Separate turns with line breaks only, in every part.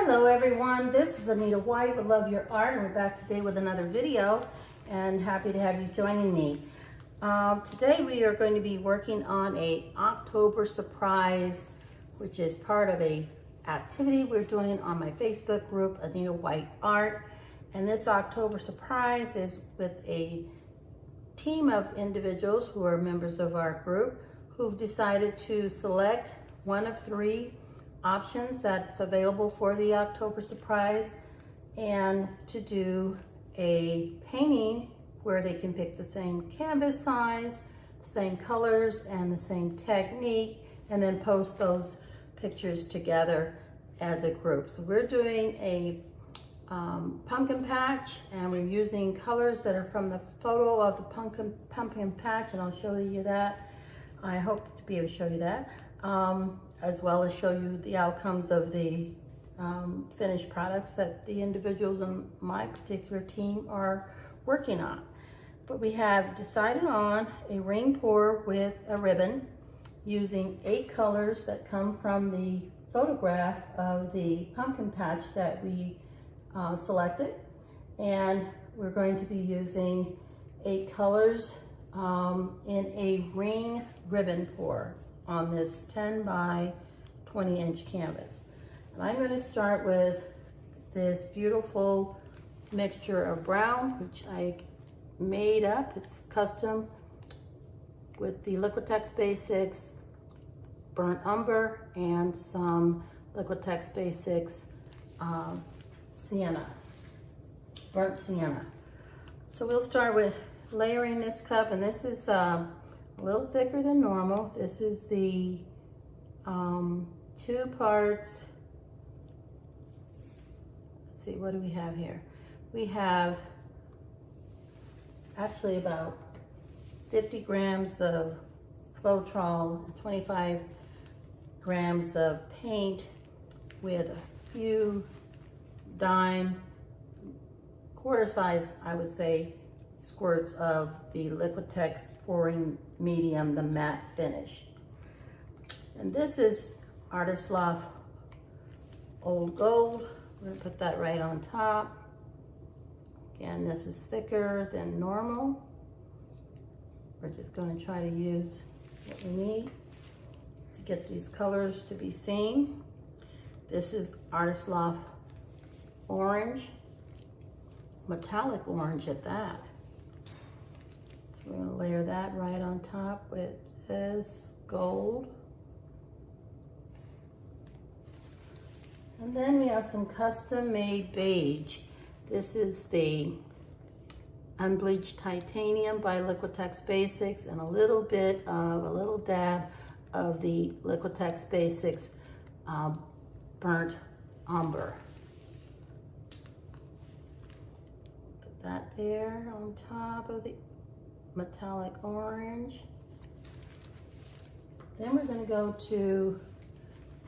Hello everyone, this is Anita White with Love Your Art, and we're back today with another video, and happy to have you joining me. Today we are going to be working on a October surprise, which is part of a activity we're doing on my Facebook group, Anita White Art. And this October surprise is with a team of individuals who are members of our group who've decided to select one of three options that's available for the October surprise, and to do a painting where they can pick the same canvas size, the same colors, and the same technique, and then post those pictures together as a group. So we're doing a pumpkin patch, and we're using colors that are from the photo of the pumpkin patch, and I'll show you that. I hope to be able to show you that. As well as show you the outcomes of the finished products that the individuals in my particular team are working on. But we have decided on a ring pour with a ribbon using 8 colors that come from the photograph of the pumpkin patch that we selected. And we're going to be using 8 colors in a ring ribbon pour on this 10 by 20 inch canvas. And I'm going to start with this beautiful mixture of brown, which I made up. It's custom with the Liquitex Basics Burnt Umber and some Liquitex Basics Sienna, Burnt Sienna. So we'll start with layering this cup, and this is a little thicker than normal. This is the 2 parts. Let's see, what do we have here? We have actually about 50 grams of Floetrol, 25 grams of paint with a few dime, quarter size, I would say, squirts of the Liquitex Pouring Medium, the matte finish. And this is Loft Old Gold. We're gonna put that right on top. Again, this is thicker than normal. We're just gonna try to use what we need to get these colors to be seen. This is Loft Orange, metallic orange at that. We're going to layer that right on top with this gold. And then we have some custom made beige. This is the Unbleached Titanium by Liquitex Basics, and a little dab of the Liquitex Basics Burnt Umber. Put that there on top of the metallic orange. Then we're going to go to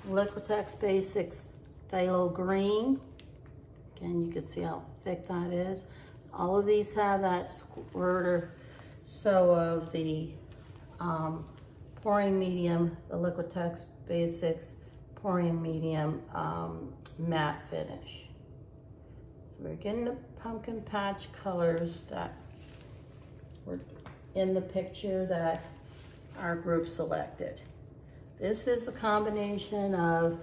Liquitex Basics Phthalo Green. Again, you can see how thick that is. All of these have that squirt or so of the pouring medium, the Liquitex Basics Pouring Medium matte finish. So we're getting the pumpkin patch colors that were in the picture that our group selected. This is a combination of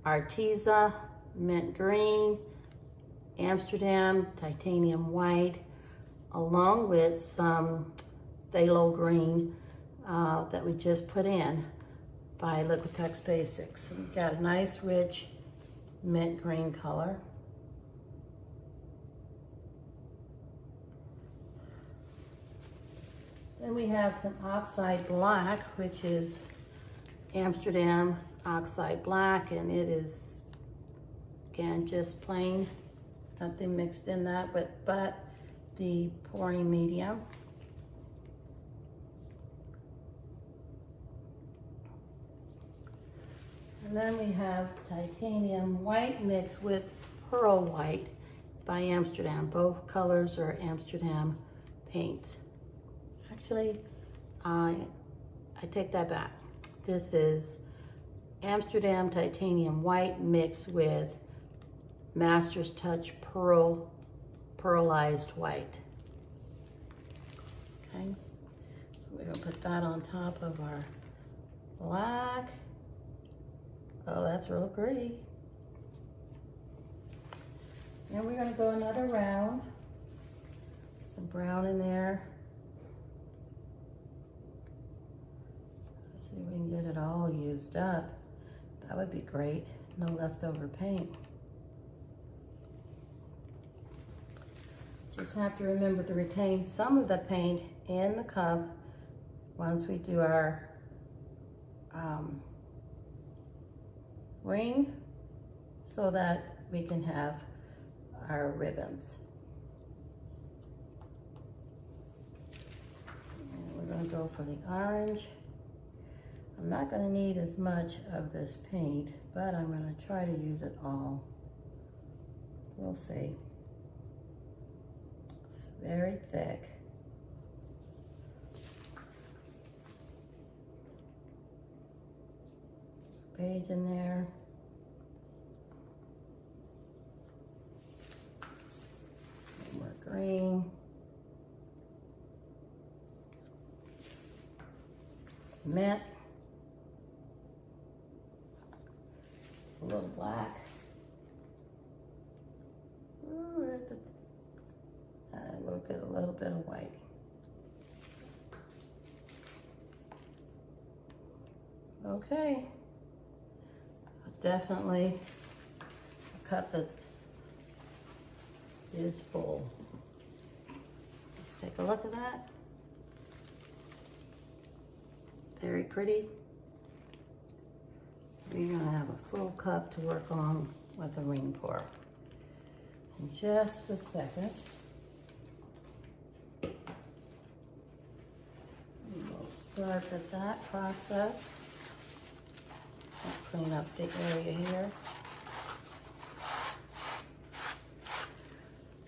Arteza mint green, Amsterdam titanium white, along with some phthalo green that we just put in by Liquitex Basics. So we've got a nice rich mint green color. Then we have some Oxide Black, which is Amsterdam's Oxide Black, and it is, again, just plain, nothing mixed in that, but the pouring medium. And then we have Titanium White mixed with Pearl White by Amsterdam. Both colors are Amsterdam paints. Actually, I take that back. This is Amsterdam Titanium White mixed with Master's Touch Pearlized White. Okay, so we're gonna put that on top of our black. Oh, that's real pretty. And we're gonna go another round. Some brown in there. Let's see if we can get it all used up. That would be great. No leftover paint. Just have to remember to retain some of the paint in the cup once we do our ring, so that we can have our ribbons. And we're going to go for the orange. I'm not going to need as much of this paint, but I'm going to try to use it all. We'll see. It's very thick. Beige in there. More green. Mint. A little black. And we'll get a little bit of white. Okay. Definitely a cup that is full. Let's take a look at that. Very pretty. We're gonna have a full cup to work on with the ring pour. In just a second. We'll start with that process. I'll clean up the area here.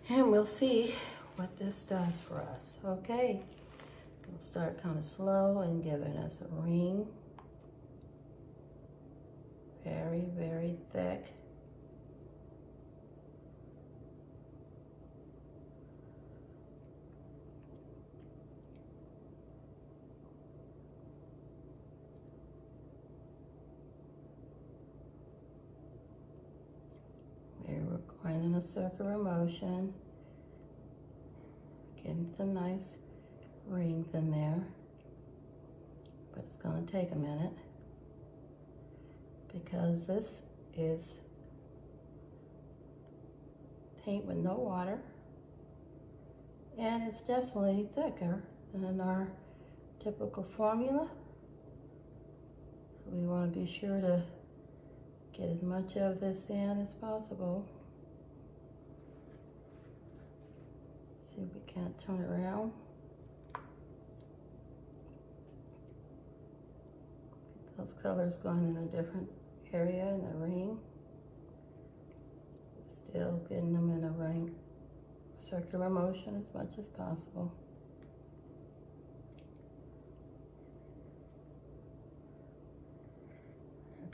And we'll see what this does for us. Okay, we'll start kind of slow and giving us a ring. Very, very thick. We're going in a circular motion, getting some nice rings in there, but it's going to take a minute because this is paint with no water, and it's definitely thicker than our typical formula. So we want to be sure to get as much of this in as possible. See if we can't turn it around. Those colors going in a different area in the ring. Still getting them in a ring, circular motion as much as possible.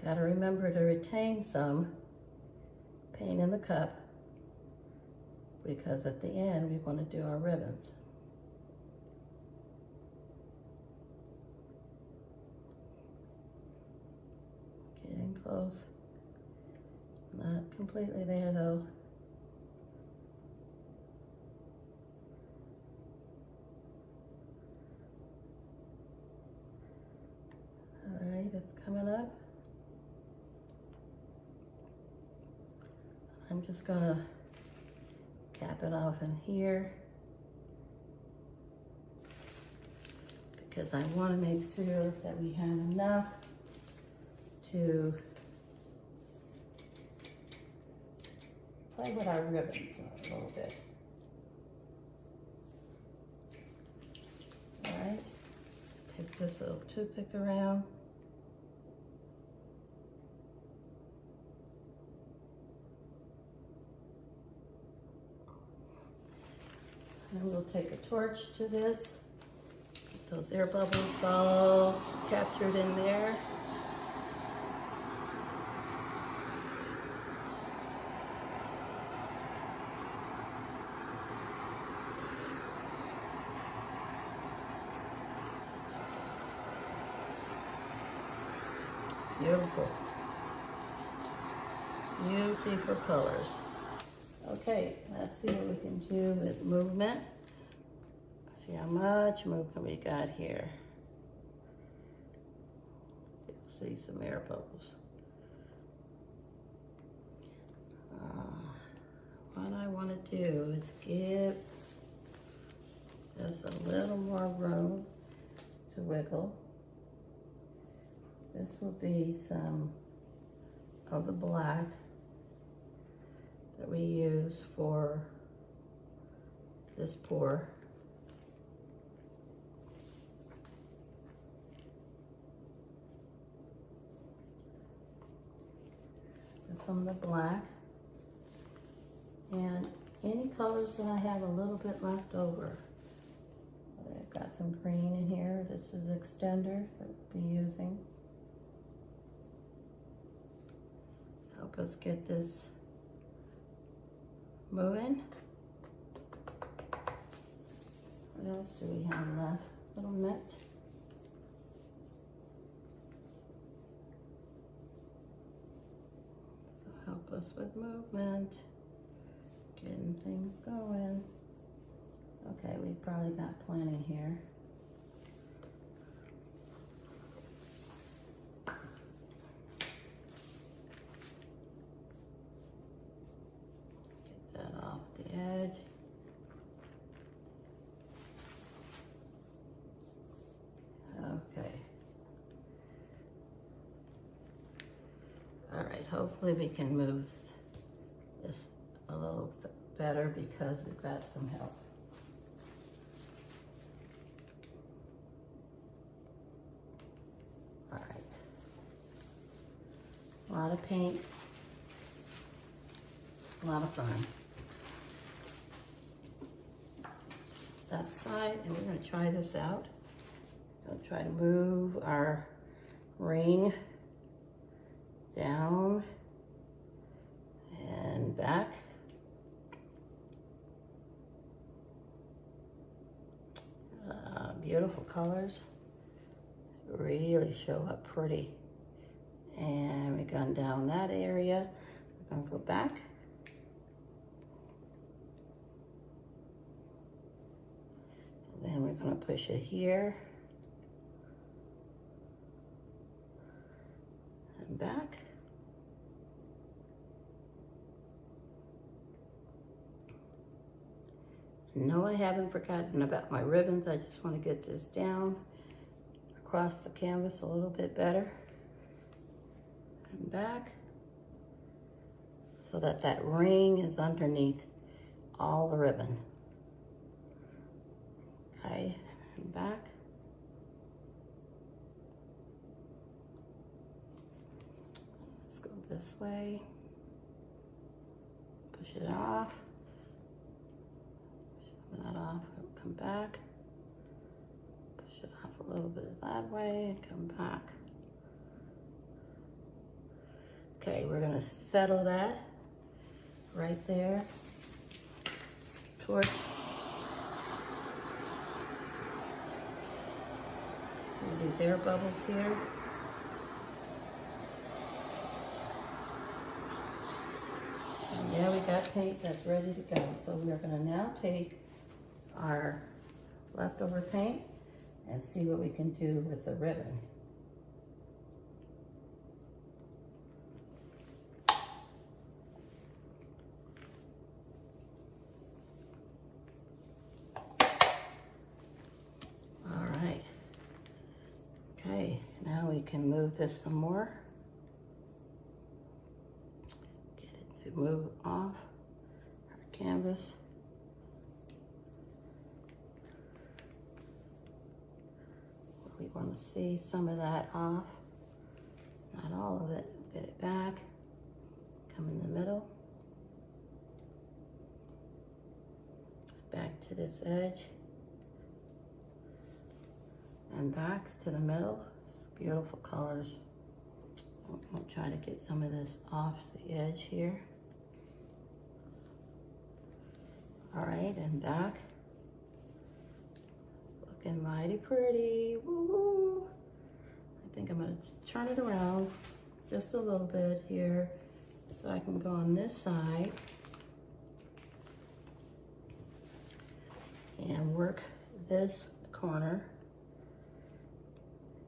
Got to remember to retain some paint in the cup because at the end we want to do our ribbons. Getting close. Not completely there though. All right, it's coming up. I'm just gonna cap it off in here because I want to make sure that we have enough to play with our ribbons a little bit. All right, take this little toothpick around. And we'll take a torch to this. Get those air bubbles all captured in there. Beautiful. Beautiful colors. Okay, let's see what we can do with movement. See how much movement we got here. You'll see some air bubbles. What I want to do is give just a little more room to wiggle. This will be some of the black that we use for this pour. So some of the black. And any colors that I have a little bit left over. I've got some green in here. This is extender that we'll be using. Help us get this moving. What else do we have left? Little mint. So help us with movement. Getting things going. Okay, we've probably got plenty here. Get that off the edge. Okay. All right, hopefully we can move this a little better because we've got some help. All right. A lot of paint, a lot of fun. That side, and we're going to try this out. We'll try to move our ring down and back. Beautiful colors, really show up pretty. And we've gone down that area. We're going to go back. And then we're going to push it here and back. No, I haven't forgotten about my ribbons. I just want to get this down across the canvas a little bit better and back so that that ring is underneath all the ribbon. Okay, and back. Let's go this way. Push it off. That off, come back, push it off a little bit that way, and come back. Okay, we're going to settle that right there towards some of these air bubbles here. And yeah, we got paint that's ready to go. So we're going to now take our leftover paint and see what we can do with the ribbon. All right. Okay, now we can move this some more. Get it to move off our canvas. We want to see some of that off, not all of it. Get it back, come in the middle, back to this edge, and back to the middle. It's beautiful colors. I'm going to try to get some of this off the edge here. All right, and back. Looking mighty pretty. Woo! I think I'm gonna turn it around just a little bit here so I can go on this side and work this corner.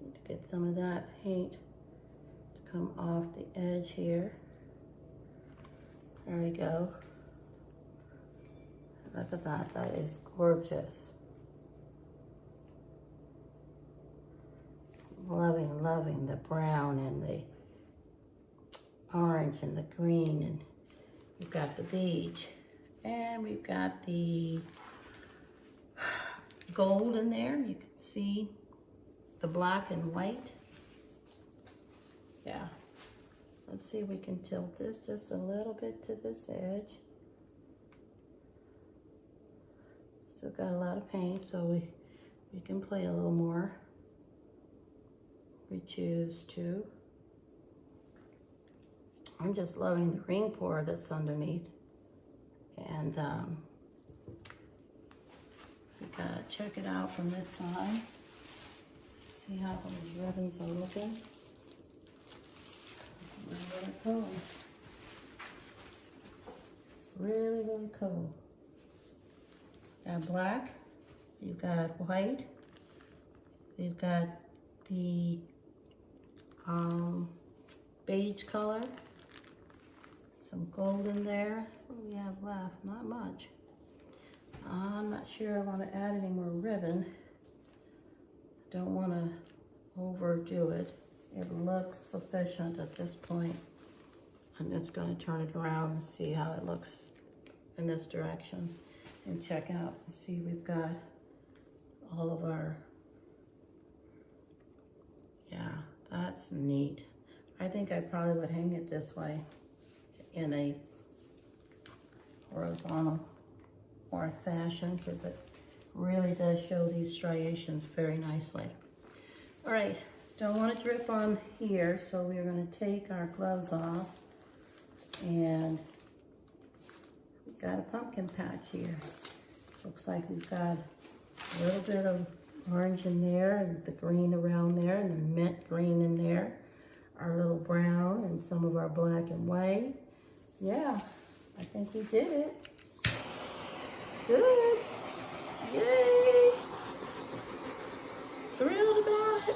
Need to get some of that paint to come off the edge here. There we go. Look at that, that is gorgeous. Loving, loving the brown and the orange and the green, and we've got the beige, and we've got the gold in there. You can see the black and white. Yeah. Let's see if we can tilt this just a little bit to this edge. Still got a lot of paint, so we can play a little more. We choose to. I'm just loving the ring pour that's underneath. And we gotta check it out from this side. See how those ribbons are looking. Really cool. Really, really cool. Got black, you've got white, you've got the beige color, some gold in there. What do we have left? Not much. I'm not sure I want to add any more ribbon. Don't want to overdo it. It looks sufficient at this point. I'm just going to turn it around and see how it looks in this direction and check out. See, we've got all of our, yeah, that's neat. I think I probably would hang it this way in a horizontal or fashion, because it really does show these striations very nicely. All right, don't want to drip on here, so we're going to take our gloves off, and we've got a pumpkin patch here. Looks like we've got a little bit of orange in there, and the green around there, and the mint green in there, our little brown, and some of our black and white. Yeah, I think we did it. Good. Yay. Thrilled about it.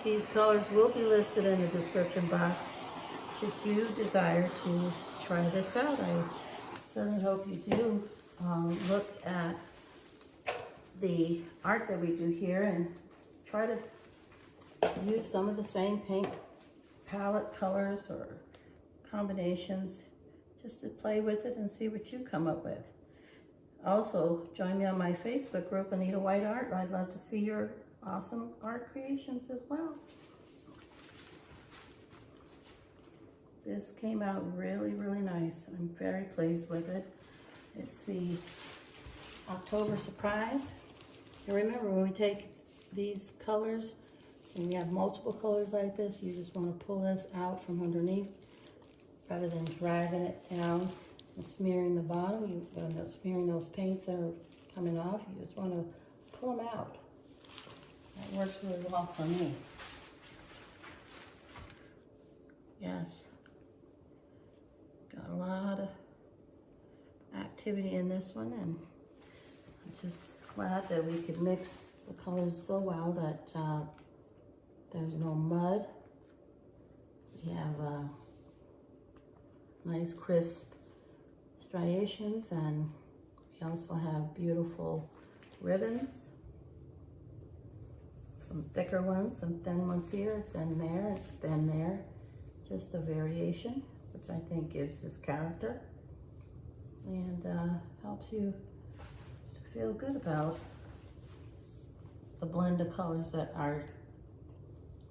These colors will be listed in the description box should you desire to try this out. I certainly hope you do look at the art that we do here and try to use some of the same paint palette colors or combinations just to play with it and see what you come up with. Also, join me on my Facebook group, Anita White Art. I'd love to see your awesome art creations as well. This came out really, really nice. I'm very pleased with it. It's the October surprise. And remember, when we take these colors, and you have multiple colors like this, you just want to pull this out from underneath rather than dragging it down and smearing the bottom. Smearing those paints that are coming off, you just want to pull them out. That works really well for me. Yes. Got a lot of activity in this one, and I'm just glad that we could mix the colors so well that there's no mud. We have nice crisp striations, and we also have beautiful ribbons. Some thicker ones, some thin ones here, thin there, thin there. Just a variation, which I think gives this character and helps you to feel good about the blend of colors that our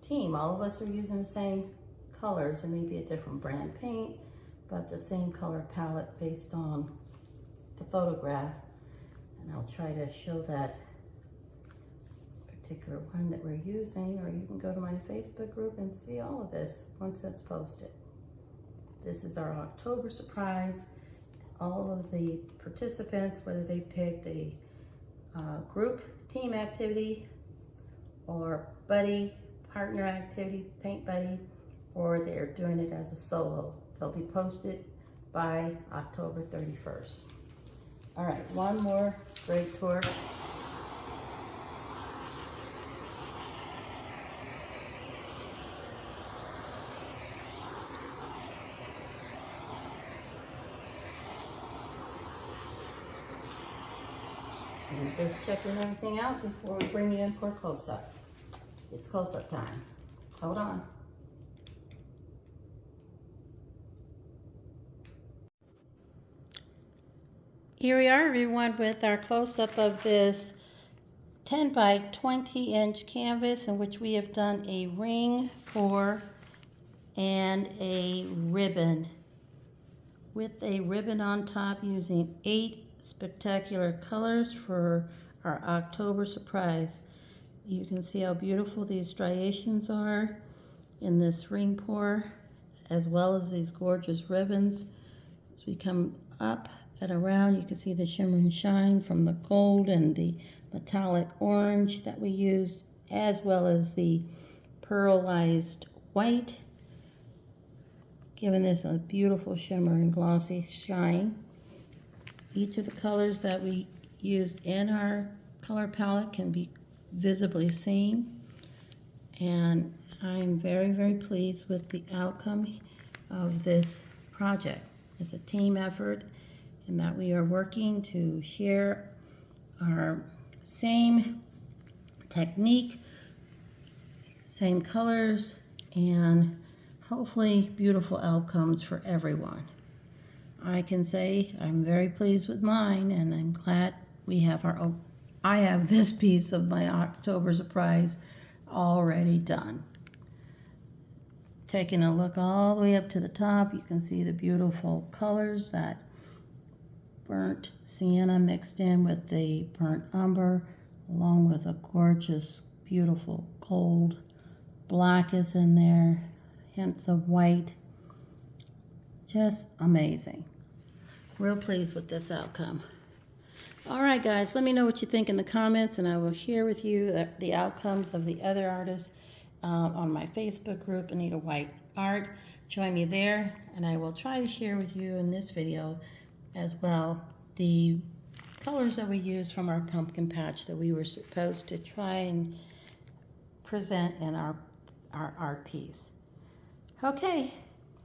team, all of us are using the same colors. It may be a different brand paint, but the same color palette based on the photograph. And I'll try to show that particular one that we're using, or you can go to my Facebook group and see all of this once it's posted. This is our October surprise, all of the participants, whether they picked a group team activity or buddy partner activity, paint buddy, or they're doing it as a solo. They'll be posted by October 31st. All right, one more great tour. And just checking everything out before we bring you in for a close-up. It's close-up time. Hold on. Here we are, everyone, with our close-up of this 10 by 20 inch canvas in which we have done a ring for and a ribbon, with a ribbon on top using 8 spectacular colors for our October surprise. You can see how beautiful these striations are in this ring pour, as well as these gorgeous ribbons. As we come up and around, you can see the shimmer and shine from the gold and the metallic orange that we used, as well as the pearlized white, giving this a beautiful shimmer and glossy shine. Each of the colors that we used in our color palette can be visibly seen, and I'm very, very pleased with the outcome of this project. It's a team effort in that we are working to share our same technique, same colors, and hopefully beautiful outcomes for everyone. I can say I'm very pleased with mine, and I'm glad we have I have this piece of my October surprise already done. Taking a look all the way up to the top, you can see the beautiful colors, that burnt sienna mixed in with the burnt umber, along with a gorgeous, beautiful gold. Black is in there, hints of white. Just amazing. Real pleased with this outcome. All right, guys, let me know what you think in the comments, and I will share with you the outcomes of the other artists on my Facebook group, Anita White Art. Join me there, and I will try to share with you in this video as well the colors that we used from our pumpkin patch that we were supposed to try and present in our art piece. Okay.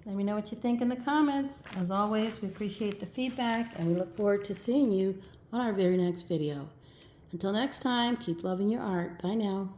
Let me know what you think in the comments. As always, we appreciate the feedback, and we look forward to seeing you on our very next video. Until next time, keep loving your art. Bye now.